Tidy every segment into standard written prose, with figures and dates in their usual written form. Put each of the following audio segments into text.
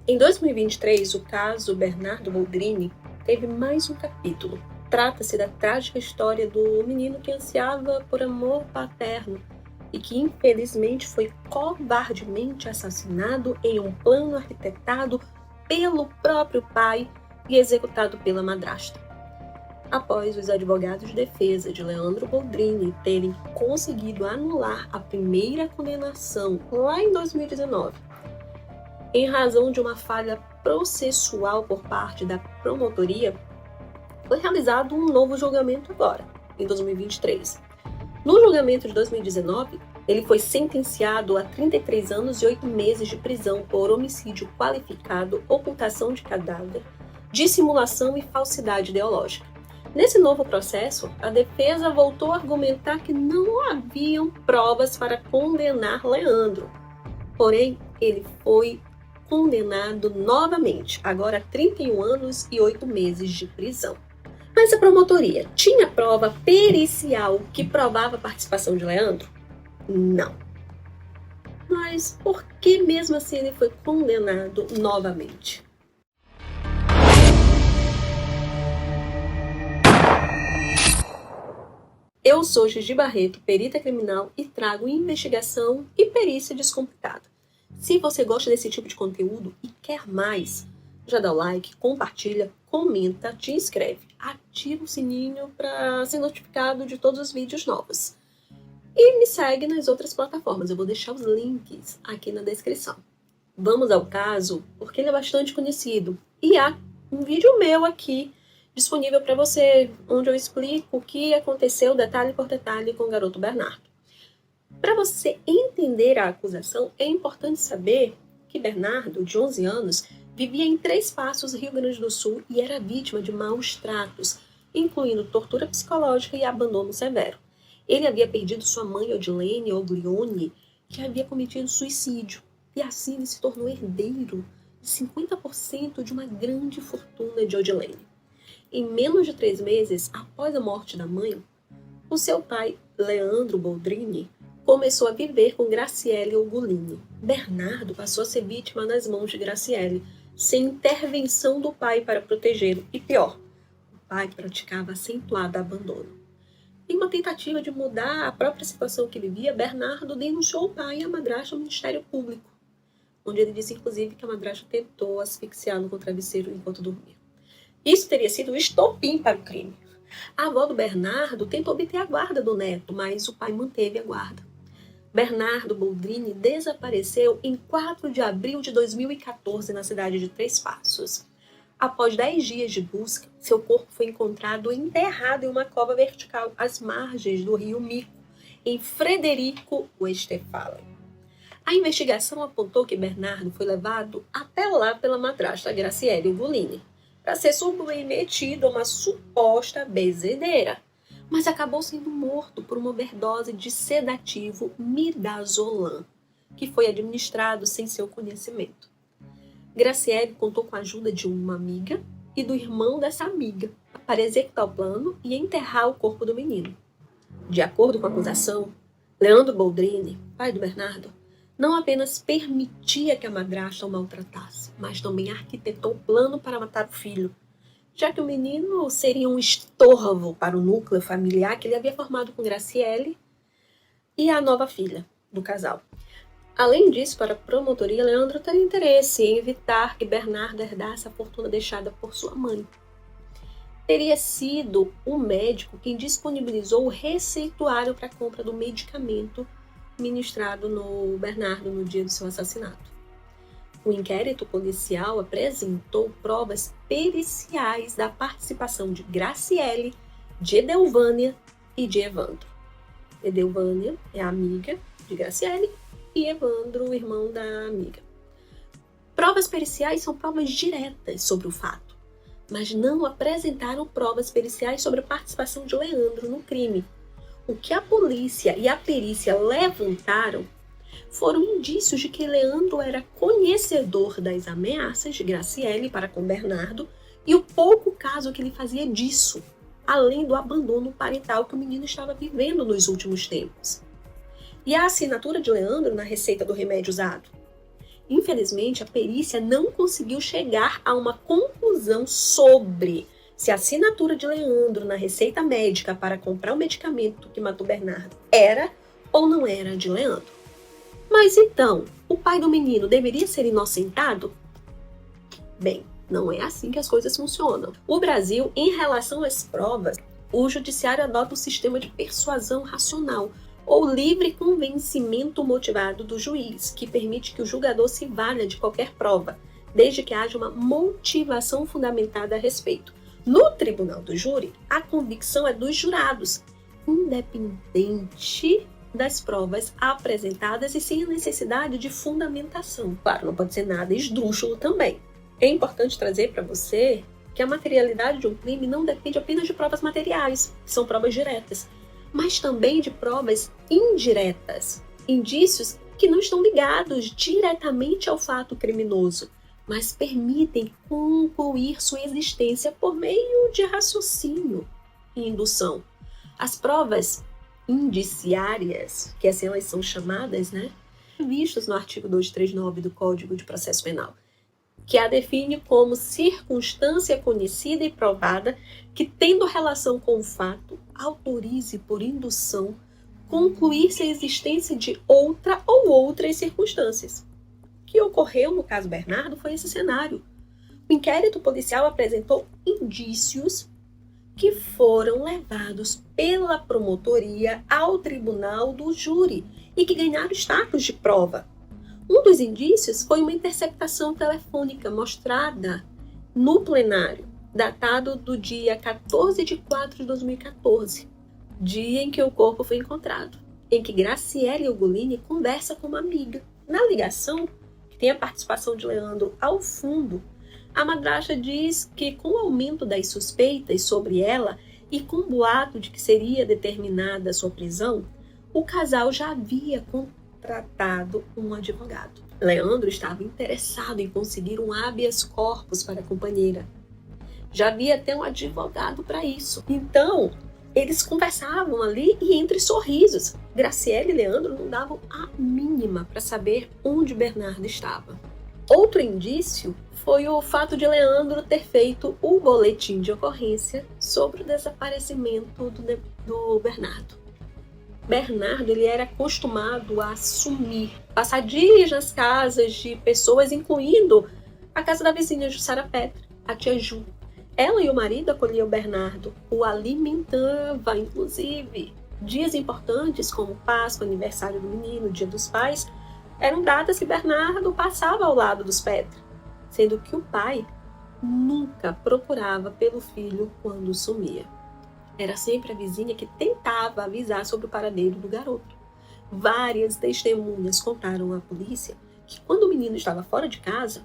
Em 2023, o caso Bernardo Boldrini teve mais um capítulo. Trata-se da trágica história do menino que ansiava por amor paterno e que infelizmente foi covardemente assassinado em um plano arquitetado pelo próprio pai e executado pela madrasta. Após os advogados de defesa de Leandro Boldrini terem conseguido anular a primeira condenação lá em 2019, em razão de uma falha processual por parte da promotoria, foi realizado um novo julgamento agora, em 2023. No julgamento de 2019, ele foi sentenciado a 33 anos e 8 meses de prisão por homicídio qualificado, ocultação de cadáver, dissimulação e falsidade ideológica. Nesse novo processo, a defesa voltou a argumentar que não haviam provas para condenar Leandro. Porém, ele foi condenado novamente, agora a 31 anos e 8 meses de prisão. Mas a promotoria tinha prova pericial que provava a participação de Leandro? Não. Mas por que mesmo assim ele foi condenado novamente? Eu sou Gigi Barreto, perita criminal, e trago investigação e perícia descomplicada. Se você gosta desse tipo de conteúdo e quer mais, já dá o like, compartilha, comenta, te inscreve, ativa o sininho para ser notificado de todos os vídeos novos. E me segue nas outras plataformas, eu vou deixar os links aqui na descrição. Vamos ao caso, porque ele é bastante conhecido. E há um vídeo meu aqui disponível para você, onde eu explico o que aconteceu detalhe por detalhe com o garoto Bernardo. Para você entender a acusação, é importante saber que Bernardo, de 11 anos, vivia em Três Passos, Rio Grande do Sul, e era vítima de maus tratos, incluindo tortura psicológica e abandono severo. Ele havia perdido sua mãe, Odilene Oglione, que havia cometido suicídio, e assim ele se tornou herdeiro de 50% de uma grande fortuna de Odilene. Em menos de 3 meses após a morte da mãe, o seu pai, Leandro Boldrini, começou a viver com Graciele Ogulini. Bernardo passou a ser vítima nas mãos de Graciele, sem intervenção do pai para protegê-lo. E pior, o pai praticava acentuado abandono. Em uma tentativa de mudar a própria situação que vivia, Bernardo denunciou o pai e a madrasta ao Ministério Público, onde ele disse inclusive que a madrasta tentou asfixiá-lo com o travesseiro enquanto dormia. Isso teria sido o estopim para o crime. A avó do Bernardo tentou obter a guarda do neto, mas o pai manteve a guarda. Bernardo Boldrini desapareceu em 4 de abril de 2014 na cidade de Três Passos. Após 10 dias de busca, seu corpo foi encontrado enterrado em uma cova vertical às margens do rio Mico, em Frederico Westphalen. A investigação apontou que Bernardo foi levado até lá pela madrasta Graciele Ogulini, para ser submetido a uma suposta benzedeira, mas acabou sendo morto por uma overdose de sedativo midazolam, que foi administrado sem seu conhecimento. Graciele contou com a ajuda de uma amiga e do irmão dessa amiga para executar o plano e enterrar o corpo do menino. De acordo com a acusação, Leandro Boldrini, pai do Bernardo, não apenas permitia que a madrasta o maltratasse, mas também arquitetou o plano para matar o filho, já que o menino seria um estorvo para o núcleo familiar que ele havia formado com Graciele e a nova filha do casal. Além disso, para a promotoria, Leandro teria interesse em evitar que Bernardo herdasse a fortuna deixada por sua mãe. Teria sido o médico quem disponibilizou o receituário para a compra do medicamento ministrado no Bernardo no dia do seu assassinato. O inquérito policial apresentou provas periciais da participação de Graciele, de Edelvânia e de Evandro. Edelvânia é a amiga de Graciele e Evandro, o irmão da amiga. Provas periciais são provas diretas sobre o fato, mas não apresentaram provas periciais sobre a participação de Leandro no crime. O que a polícia e a perícia levantaram foram indícios de que Leandro era conhecedor das ameaças de Graciele para com Bernardo e o pouco caso que ele fazia disso, além do abandono parental que o menino estava vivendo nos últimos tempos. E a assinatura de Leandro na receita do remédio usado. Infelizmente, a perícia não conseguiu chegar a uma conclusão sobre se a assinatura de Leandro na receita médica para comprar o medicamento que matou Bernardo era ou não era de Leandro. Mas então, o pai do menino deveria ser inocentado? Bem, não é assim que as coisas funcionam. O Brasil, em relação às provas, o judiciário adota o sistema de persuasão racional, ou livre convencimento motivado do juiz, que permite que o julgador se valha de qualquer prova, desde que haja uma motivação fundamentada a respeito. No tribunal do júri, a convicção é dos jurados, independente das provas apresentadas e sem a necessidade de fundamentação. Claro, não pode ser nada esdrúxulo também. É importante trazer para você que a materialidade de um crime não depende apenas de provas materiais, que são provas diretas, mas também de provas indiretas, indícios que não estão ligados diretamente ao fato criminoso, mas permitem concluir sua existência por meio de raciocínio e indução. As provas indiciárias, que assim elas são chamadas, vistas no artigo 239 do Código de Processo Penal, que a define como circunstância conhecida e provada que, tendo relação com o fato, autorize por indução concluir-se a existência de outra ou outras circunstâncias. O que ocorreu no caso Bernardo foi esse cenário. O inquérito policial apresentou indícios que foram levados pela promotoria ao tribunal do júri e que ganharam status de prova. Um dos indícios foi uma interceptação telefônica mostrada no plenário, datado do dia 14 de 4 de 2014, dia em que o corpo foi encontrado, em que Graciele Ugolini conversa com uma amiga. Na ligação, que tem a participação de Leandro ao fundo, a madrasta diz que, com o aumento das suspeitas sobre ela e com o boato de que seria determinada a sua prisão, o casal já havia contratado um advogado. Leandro estava interessado em conseguir um habeas corpus para a companheira. Já havia até um advogado para isso. Então, eles conversavam ali e entre sorrisos. Graciele e Leandro não davam a mínima para saber onde Bernardo estava. Outro indício foi o fato de Leandro ter feito o boletim de ocorrência sobre o desaparecimento do Bernardo. Bernardo ele era acostumado a sumir, passar dias nas casas de pessoas, incluindo a casa da vizinha Jussara Petra, a tia Ju. Ela e o marido acolhiam Bernardo, o alimentava, inclusive. Dias importantes como Páscoa, aniversário do menino, Dia dos Pais, eram datas que Bernardo passava ao lado dos Petra, sendo que o pai nunca procurava pelo filho quando sumia. Era sempre a vizinha que tentava avisar sobre o paradeiro do garoto. Várias testemunhas contaram à polícia que, quando o menino estava fora de casa,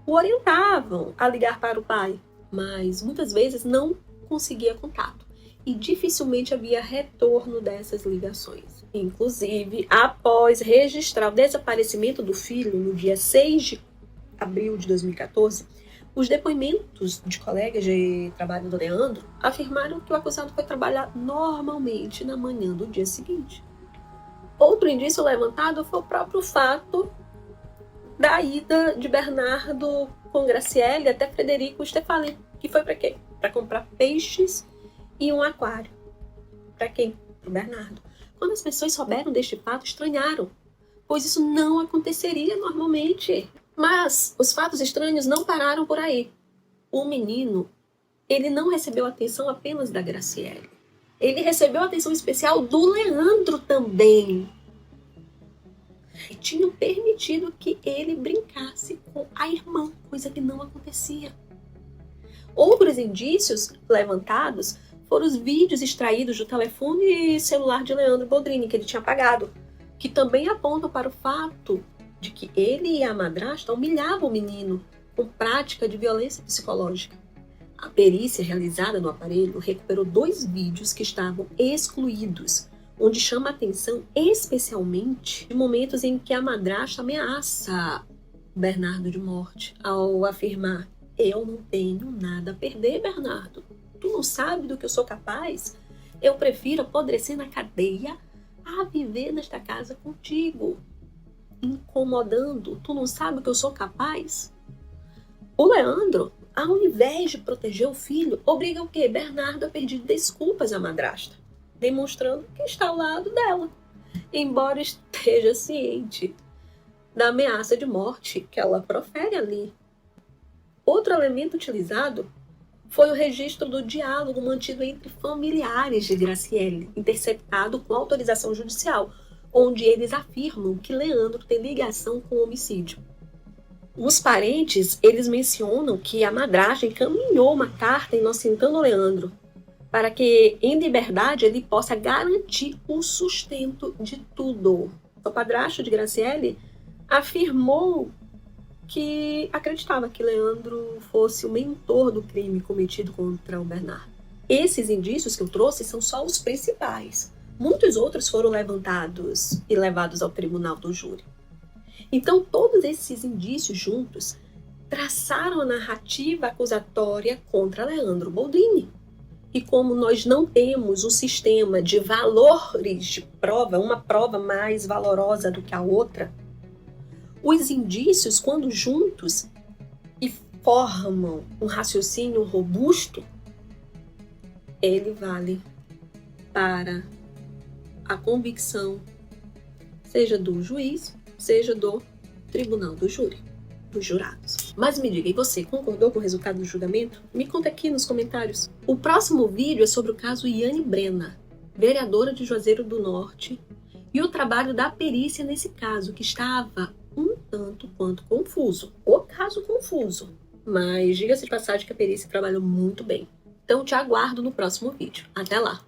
o orientavam a ligar para o pai, mas muitas vezes não conseguia contato e dificilmente havia retorno dessas ligações. Inclusive, após registrar o desaparecimento do filho no dia 6 de abril de 2014, os depoimentos de colegas de trabalho do Leandro afirmaram que o acusado foi trabalhar normalmente na manhã do dia seguinte. Outro indício levantado foi o próprio fato da ida de Bernardo com Graciele até Frederico Stefani, que foi para quê? Para comprar peixes e um aquário. Para quem? Para o Bernardo. Quando as pessoas souberam deste fato, estranharam, pois isso não aconteceria normalmente. Mas os fatos estranhos não pararam por aí. O menino, ele não recebeu atenção apenas da Graciele. Ele recebeu atenção especial do Leandro também. E tinham permitido que ele brincasse com a irmã, coisa que não acontecia. Outros indícios levantados foram os vídeos extraídos do telefone celular de Leandro Boldrini, que ele tinha apagado, que também apontam para o fato de que ele e a madrasta humilhavam o menino com prática de violência psicológica. A perícia realizada no aparelho recuperou 2 vídeos que estavam excluídos, onde chama a atenção especialmente de momentos em que a madrasta ameaça Bernardo de morte, ao afirmar: "Eu não tenho nada a perder, Bernardo. Tu não sabe do que eu sou capaz? Eu prefiro apodrecer na cadeia a viver nesta casa contigo." incomodando? Tu não sabe que eu sou capaz? O Leandro, ao invés de proteger o filho, obriga o quê? Bernardo a pedir desculpas à madrasta, demonstrando que está ao lado dela, embora esteja ciente da ameaça de morte que ela profere ali. Outro elemento utilizado foi o registro do diálogo mantido entre familiares de Graciele, interceptado com autorização judicial, onde eles afirmam que Leandro tem ligação com o homicídio. Os parentes, eles mencionam que a madrasta encaminhou uma carta inocentando Leandro, para que, em liberdade, ele possa garantir o sustento de tudo. O padrasto de Graciele afirmou que acreditava que Leandro fosse o mentor do crime cometido contra o Bernardo. Esses indícios que eu trouxe são só os principais. Muitos outros foram levantados e levados ao tribunal do júri. Então, todos esses indícios juntos traçaram a narrativa acusatória contra Leandro Boldrini. E como nós não temos um sistema de valores de prova, uma prova mais valorosa do que a outra, os indícios, quando juntos e formam um raciocínio robusto, ele vale para a convicção, seja do juiz, seja do tribunal do júri, dos jurados. Mas me diga, e você concordou com o resultado do julgamento? Me conta aqui nos comentários. O próximo vídeo é sobre o caso Iane Brena, vereadora de Juazeiro do Norte, e o trabalho da perícia nesse caso, que estava um tanto quanto confuso. O caso confuso. Mas diga-se de passagem que a perícia trabalhou muito bem. Então te aguardo no próximo vídeo. Até lá!